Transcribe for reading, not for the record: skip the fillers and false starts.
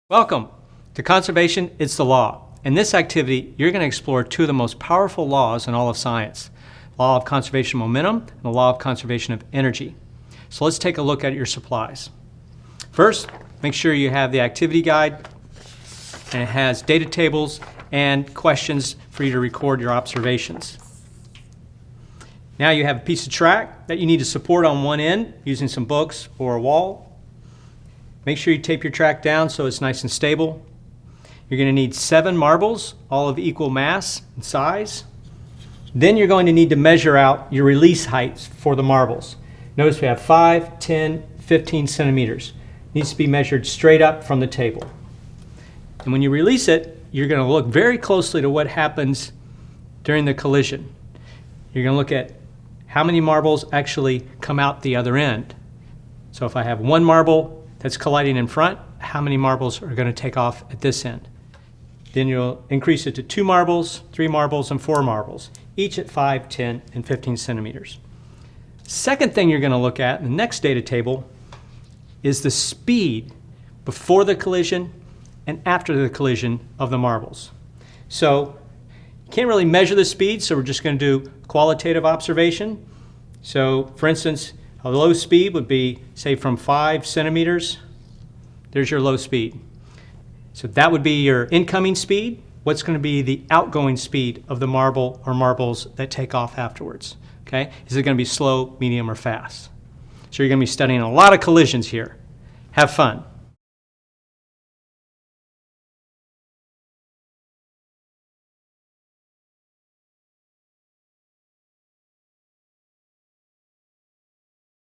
Welcome to Conservation, It's the Law. In this activity, you're going to explore two of the most powerful laws in all of science, the law of conservation of momentum and the law of conservation of energy. So let's take a look at your supplies. First, make sure you have the activity guide, and it has data tables and questions for you to record your observations. Now you have a piece of track that you need to support on one end using some books or a wall. Make sure you tape your track down so it's nice and stable. You're going to need 7 marbles, all of equal mass and size. Then you're going to need to measure out your release heights for the marbles. Notice we have 5, 10, 15 centimeters. It needs to be measured straight up from the table. And when you release it, you're going to look very closely to what happens during the collision. You're going to look at how many marbles actually come out the other end. So if I have 1 marble that's colliding in front, how many marbles are going to take off at this end? Then you'll increase it to 2 marbles, 3 marbles, and 4 marbles, each at 5, 10, and 15 centimeters. Second thing you're going to look at in the next data table is the speed before the collision and after the collision of the marbles. So you can't really measure the speed, so we're just going to do qualitative observation. So for instance, a low speed would be, say, from 5 centimeters. There's your low speed. So that would be your incoming speed. What's going to be the outgoing speed of the marble or marbles that take off afterwards? Okay? Is it going to be slow, medium, or fast? So you're going to be studying a lot of collisions here. Have fun.